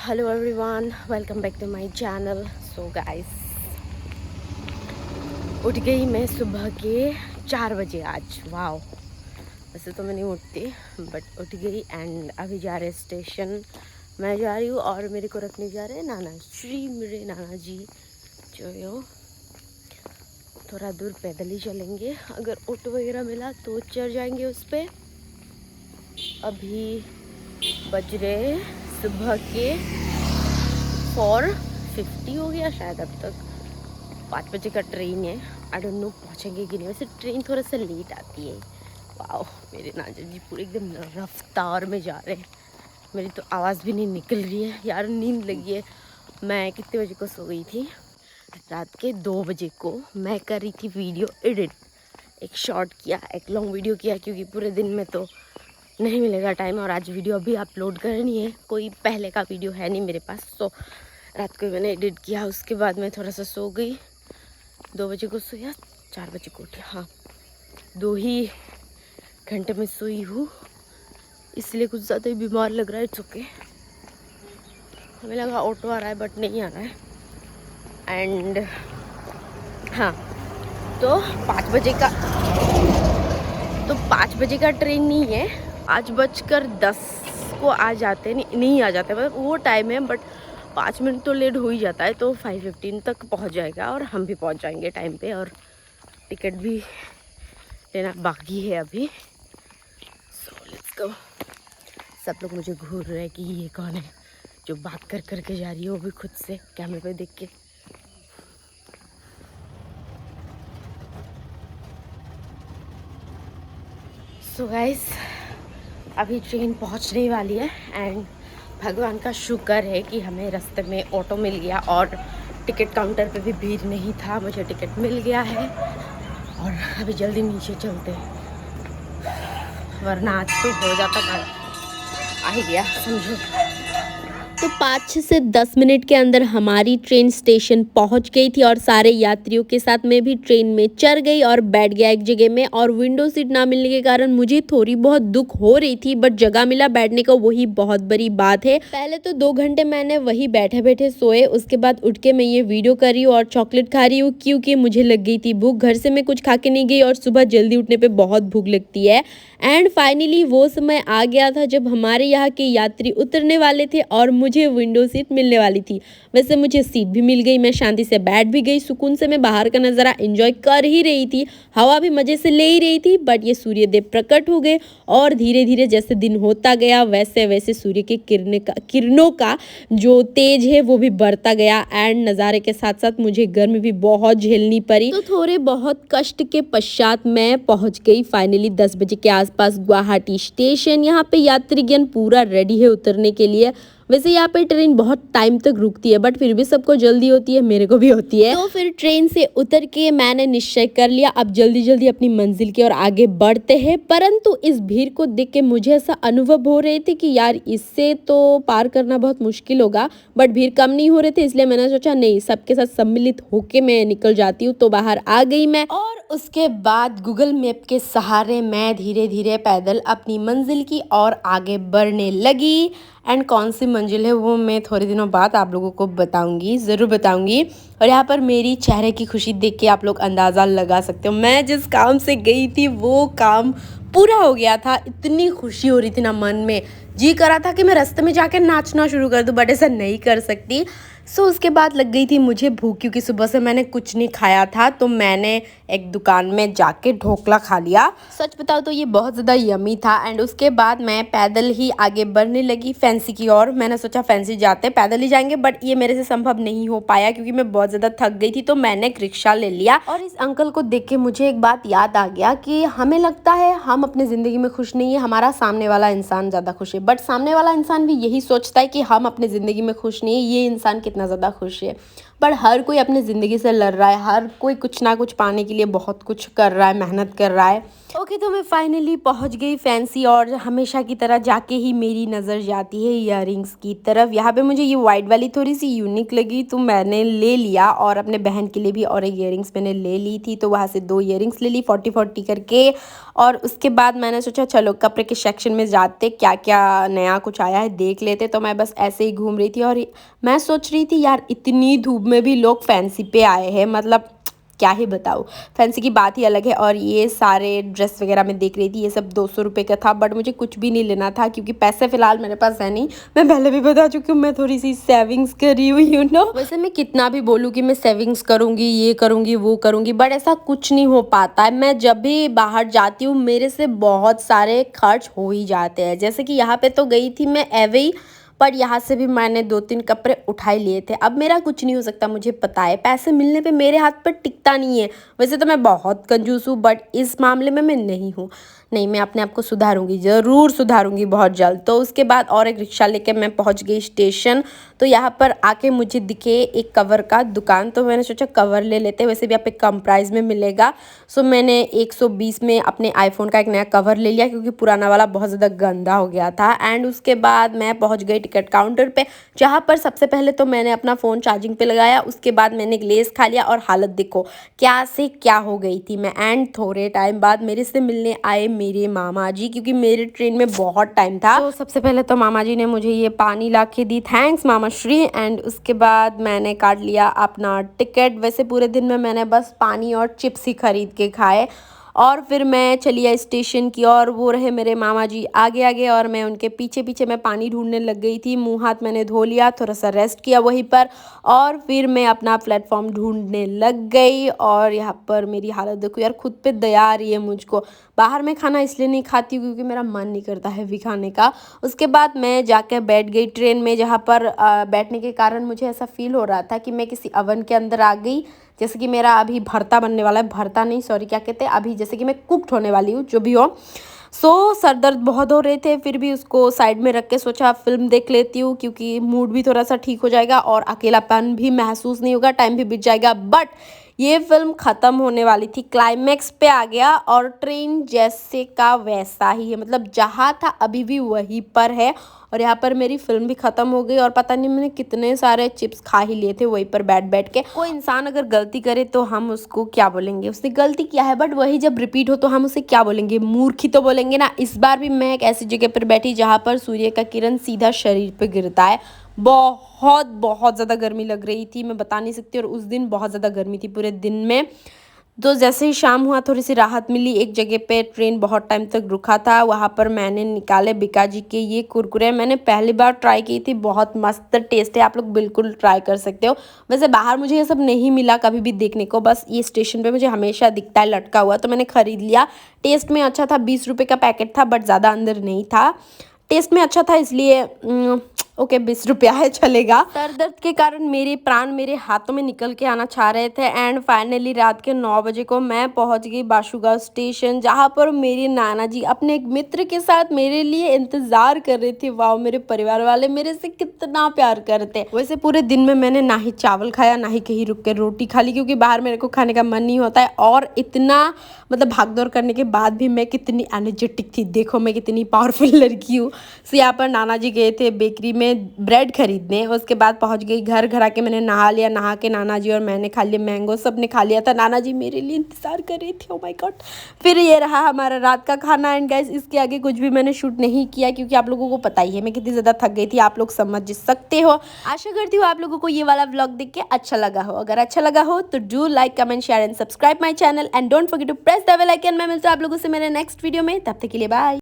Hello everyone, welcome back to my channel. So guys, उठ गई मैं सुबह के 4 बजे आज। वाओ, वैसे तो मैं नहीं उठती बट उठ गई एंड अभी जा रहे स्टेशन। मैं जा रही हूँ और मेरे को रखने जा रहे हैं नाना श्री, मेरे नाना जी जो यो थोड़ा दूर पैदल ही चलेंगे। अगर ऑटो वगैरह मिला तो चढ़ जाएंगे उस पर। अभी बज रहे सुबह के 4:50 हो गया शायद। अब तक 5 बजे का ट्रेन है। आई डोंट नो पहुँचेंगे कि नहीं। वैसे ट्रेन थोड़ा सा लेट आती है। वाओ, मेरे नाना जी पूरे एकदम रफ्तार में जा रहे हैं। मेरी तो आवाज़ भी नहीं निकल रही है यार, नींद लगी है। मैं कितने बजे को सो गई थी? रात के 2 बजे को मैं कर रही थी वीडियो एडिट। एक शॉर्ट किया, एक लॉन्ग वीडियो किया, क्योंकि पूरे दिन में तो नहीं मिलेगा टाइम। और आज वीडियो अभी अपलोड करनी है, कोई पहले का वीडियो है नहीं मेरे पास। तो रात को मैंने एडिट किया। उसके बाद मैं थोड़ा सा सो गई। 2 बजे को सोया, 4 बजे को उठी। हाँ, 2 ही घंटे में सोई हूँ, इसलिए कुछ ज़्यादा ही बीमार लग रहा है। It's okay. हमें लगा ऑटो आ रहा है बट नहीं आ रहा है। एंड हाँ, तो 5 बजे का ट्रेन नहीं है। 5:10 को आ जाते, नहीं आ जाते, मतलब वो टाइम है बट 5 मिनट तो लेट हो ही जाता है। तो 5:15 तक पहुंच जाएगा और हम भी पहुंच जाएंगे टाइम पे। और टिकट भी लेना बाकी है अभी। So let's go. सब लोग मुझे घूर रहे हैं कि ये कौन है जो बात कर करके जा रही है, वो भी खुद से कैमरे पे देख के। सो गाइस, अभी ट्रेन पहुंचने वाली है एंड भगवान का शुक्र है कि हमें रास्ते में ऑटो मिल गया और टिकट काउंटर पे भी भीड़ नहीं था। मुझे टिकट मिल गया है और अभी जल्दी नीचे चलते हैं, वरना आज तो हो जाता था। आ ही गया समझो। तो 5 से 10 मिनट के अंदर हमारी ट्रेन स्टेशन पहुंच गई थी और सारे यात्रियों के साथ मैं भी ट्रेन में चढ़ गई और बैठ गया एक जगह में। और विंडो सीट ना मिलने के कारण मुझे थोड़ी बहुत दुख हो रही थी, बट जगह मिला बैठने का, वही बहुत बड़ी बात है। पहले तो 2 घंटे मैंने वही बैठे बैठे सोए। उसके बाद उठ के मैं ये वीडियो कर रही हूँ और चॉकलेट खा रही हूँ, क्योंकि मुझे लग गई थी भूख। घर से मैं कुछ खा के नहीं गई और सुबह जल्दी उठने पर बहुत भूख लगती है। एंड फाइनली वो समय आ गया था जब हमारे यहाँ के यात्री उतरने वाले थे और मुझे विंडो सीट मिलने वाली थी। वैसे मुझे सीट भी मिल गई, मैं शांति से बैठ भी गई। सुकून से मैं बाहर का नज़ारा एंजॉय कर ही रही थी, हवा भी मज़े से ले ही रही थी। बट ये सूर्यदेव प्रकट हो गए और धीरे धीरे जैसे दिन होता गया वैसे वैसे सूर्य के किरणों का जो तेज है वो भी बढ़ता गया। एंड नज़ारे के साथ साथ मुझे गर्मी भी बहुत झेलनी पड़ी। तो थोड़े बहुत कष्ट के पश्चात मैं पहुंच गई फाइनली 10 बजे के आसपास गुवाहाटी स्टेशन। यहाँ पे यात्रीगण पूरा रेडी है उतरने के लिए। वैसे यहाँ पे ट्रेन बहुत टाइम तक रुकती है बट फिर भी सबको जल्दी होती है, मेरे को भी होती है। तो फिर ट्रेन से उतर के मैंने निश्चय कर लिया अब जल्दी जल्दी अपनी मंजिल की ओर आगे बढ़ते हैं। परंतु इस भीड़ को देख के मुझे ऐसा अनुभव हो रहे थे कि यार इससे तो पार करना बहुत मुश्किल होगा। बट भीड़ कम नहीं हो रहे थे, इसलिए मैंने सोचा नहीं, सबके साथ सम्मिलित होके मैं निकल जाती हूँ। तो बाहर आ गई मैं और उसके बाद गूगल मैप के सहारे मैं धीरे धीरे पैदल अपनी मंजिल की ओर आगे बढ़ने लगी। एंड कौन सी मंजिल है वो मैं थोड़े दिनों बाद आप लोगों को बताऊंगी, ज़रूर बताऊंगी। और यहाँ पर मेरी चेहरे की खुशी देख के आप लोग अंदाज़ा लगा सकते हो, मैं जिस काम से गई थी वो काम पूरा हो गया था। इतनी खुशी हो रही थी ना मन में, जी करा था कि मैं रास्ते में जाके नाचना शुरू कर दूँ, बट ऐसा नहीं कर सकती। सो उसके बाद लग गई थी मुझे भूख, क्योंकि सुबह से मैंने कुछ नहीं खाया था। तो मैंने एक दुकान में जाके ढोकला खा लिया। सच बताओ तो ये बहुत ज़्यादा यमी था। एंड उसके बाद मैं पैदल ही आगे बढ़ने लगी फैंसी की ओर। मैंने सोचा फैंसी जाते पैदल ही जाएंगे, बट ये मेरे से संभव नहीं हो पाया क्योंकि मैं बहुत ज़्यादा थक गई थी। तो मैंने एक रिक्शा ले लिया और इस अंकल को देख के मुझे एक बात याद आ गया कि हमें लगता है हम अपनी ज़िंदगी में खुश नहीं है, हमारा सामने वाला इंसान ज़्यादा खुश है। बट सामने वाला इंसान भी यही सोचता है कि हम अपनी ज़िंदगी में खुश नहीं है, ये इंसान कितना ज़्यादा खुश है। बट हर कोई अपनी ज़िंदगी से लड़ रहा है, हर कोई कुछ ना कुछ पाने के लिए बहुत कुछ कर रहा है, मेहनत कर रहा है। ओके तो मैं फाइनली पहुंच गई फैंसी, और हमेशा की तरह जाके ही मेरी नज़र जाती है ईयररिंग्स की तरफ। यहाँ पे मुझे ये वाइट वाली थोड़ी सी यूनिक लगी तो मैंने ले लिया, और अपने बहन के लिए भी और एक ईयररिंग्स मैंने ले ली थी, तो वहाँ से 2 ईयररिंग्स ले ली 40-40 करके। और उसके बाद मैंने सोचा चलो कपड़े के सेक्शन में जाते, क्या क्या नया कुछ आया है देख लेते। तो मैं बस ऐसे ही घूम रही थी और मैं सोच रही थी यार इतनी धूप में भी लोग फैंसी पे आए हैं, मतलब क्या ही बताऊँ, फैंसी की बात ही अलग है। और ये सारे ड्रेस वगैरह मैं देख रही थी, ये सब 200 रुपये का था, बट मुझे कुछ भी नहीं लेना था क्योंकि पैसे फ़िलहाल मेरे पास है नहीं। मैं पहले भी बता चुकी हूँ, मैं थोड़ी सी सेविंग्स करी हुई यू नो। वैसे मैं कितना भी बोलूँ कि मैं सेविंग्स करूँगी, ये करूँगी वो करूँगी, बट ऐसा कुछ नहीं हो पाता है। मैं जब भी बाहर जाती हूँ मेरे से बहुत सारे खर्च हो ही जाते हैं। जैसे कि यहाँ पे तो गई थी मैं एवे ही, पर यहाँ से भी मैंने 2-3 कपड़े उठा ही लिए थे। अब मेरा कुछ नहीं हो सकता, मुझे पता है पैसे मिलने पे मेरे हाथ पर टिकता नहीं है। वैसे तो मैं बहुत कंजूस हूँ, बट इस मामले में मैं नहीं हूँ। नहीं, मैं अपने आप को सुधारूंगी, ज़रूर सुधारूंगी बहुत जल्द। तो उसके बाद और एक रिक्शा लेके मैं पहुँच गई स्टेशन। तो यहाँ पर आके मुझे दिखे एक कवर का दुकान, तो मैंने सोचा कवर ले लेते, वैसे भी यहाँ पे कम प्राइस में मिलेगा। सो मैंने 120 में अपने आईफोन का एक नया कवर ले लिया क्योंकि पुराना वाला बहुत ज़्यादा गंदा हो गया था। एंड उसके बाद मैं पहुँच गई टिकट काउंटर पे, जहाँ पर सबसे पहले तो मैंने अपना फ़ोन चार्जिंग पे लगाया। उसके बाद मैंने एक लेस खा लिया और हालत देखो क्या से क्या हो गई थी मैं। एंड थोड़े टाइम बाद मेरे से मिलने आए मेरे मामा जी, क्योंकि मेरे ट्रेन में बहुत टाइम था। तो सबसे पहले तो मामा जी ने मुझे ये पानी ला के दी, थैंक्स मामा श्री। एंड उसके बाद मैंने काट लिया अपना टिकट। वैसे पूरे दिन में मैंने बस पानी और चिप्स ही खरीद के खाए, और फिर मैं चली आई स्टेशन की ओर। वो रहे मेरे मामा जी आगे आगे और मैं उनके पीछे पीछे। मैं पानी ढूंढने लग गई थी, मुंह हाथ मैंने धो लिया, थोड़ा सा रेस्ट किया वहीं पर, और फिर मैं अपना प्लेटफॉर्म ढूंढने लग गई। और यहाँ पर मेरी हालत देखो यार, खुद पे दया आ रही है मुझको। बाहर में खाना इसलिए नहीं खाती हूँ क्योंकि मेरा मन नहीं करता है भी खाने का। उसके बाद मैं जाकर बैठ गई ट्रेन में, जहाँ पर बैठने के कारण मुझे ऐसा फील हो रहा था कि मैं किसी ओवन के अंदर आ गई। जैसे कि मेरा अभी भरता बनने वाला है, भरता नहीं सॉरी क्या कहते हैं, अभी जैसे कि मैं कुक्ड होने वाली हूँ, जो भी हो। सर दर्द बहुत हो रहे थे, फिर भी उसको साइड में रख के सोचा फिल्म देख लेती हूँ क्योंकि मूड भी थोड़ा सा ठीक हो जाएगा और अकेलापन भी महसूस नहीं होगा, टाइम भी बीत जाएगा। बट ये फिल्म ख़त्म होने वाली थी, क्लाइमैक्स पे आ गया और ट्रेन जैसे का वैसा ही है, मतलब जहाँ था अभी भी वहीं पर है। और यहाँ पर मेरी फिल्म भी ख़त्म हो गई और पता नहीं मैंने कितने सारे चिप्स खा ही लिए थे वहीं पर बैठ बैठ के। कोई इंसान अगर गलती करे तो हम उसको क्या बोलेंगे, उसने गलती किया है, बट वही जब रिपीट हो तो हम उसे क्या बोलेंगे, मूर्ख ही तो बोलेंगे ना। इस बार भी मैं एक ऐसी जगह पर बैठी जहाँ पर सूर्य का किरण सीधा शरीर पर गिरता है। बहुत बहुत ज़्यादा गर्मी लग रही थी, मैं बता नहीं सकती। और उस दिन बहुत ज़्यादा गर्मी थी पूरे दिन में। तो जैसे ही शाम हुआ थोड़ी सी राहत मिली। एक जगह पे ट्रेन बहुत टाइम तक रुका था, वहाँ पर मैंने निकाले बिकाजी के ये कुरकुरे। मैंने पहली बार ट्राई की थी, बहुत मस्त टेस्ट है, आप लोग बिल्कुल ट्राई कर सकते हो। वैसे बाहर मुझे ये सब नहीं मिला कभी भी देखने को, बस ये स्टेशन पे मुझे हमेशा दिखता है लटका हुआ, तो मैंने ख़रीद लिया। टेस्ट में अच्छा था, 20 रुपये का पैकेट था, बट ज़्यादा अंदर नहीं था। टेस्ट में अच्छा था इसलिए ओके 20 रुपया है, चलेगा। सर दर्द के कारण मेरे प्राण मेरे हाथों में निकल के आना चाह रहे थे। एंड फाइनली रात के 9 बजे को मैं पहुंच गई बाशुगांव स्टेशन, जहां पर मेरे नाना जी अपने एक मित्र के साथ मेरे लिए इंतजार कर रहे थे। वाह, मेरे परिवार वाले मेरे से कितना प्यार करते। वैसे पूरे दिन में मैंने ना ही चावल खाया ना ही कहीं रुक के रोटी खा ली, क्योंकि बाहर मेरे को खाने का मन नहीं होता है। और इतना मतलब भागदौड़ करने के बाद भी मैं कितनी एनर्जेटिक थी, देखो मैं कितनी पावरफुल लड़की हूँ। सो यहाँ पर नाना जी गए थे बेकरी में ब्रेड खरीदने। उसके बाद पहुंच गई घर आके मैंने नहा लिया, नहा के नाना जी और मैंने खा लिया मैंगो, सब ने खा लिया था। नाना जी मेरे लिए इंतजार कर रही थी, ओ माय गॉड। फिर ये रहा हमारा रात का खाना। एंड गाइस इसके आगे कुछ भी मैंने शूट नहीं किया क्योंकि आप लोगों को पता ही है मैं कितनी ज़्यादा थक गई थी, आप लोग समझ सकते हो। आशा करती हूँ आप लोगों को ये वाला व्लॉग देख के अच्छा लगा हो। अगर अच्छा लगा हो तो do like comment share and subscribe my channel and don't forget to press the bell icon. मैं मिलता हूँ आप लोगों से मेरे नेक्स्ट वीडियो में, तब तक के लिए बाय।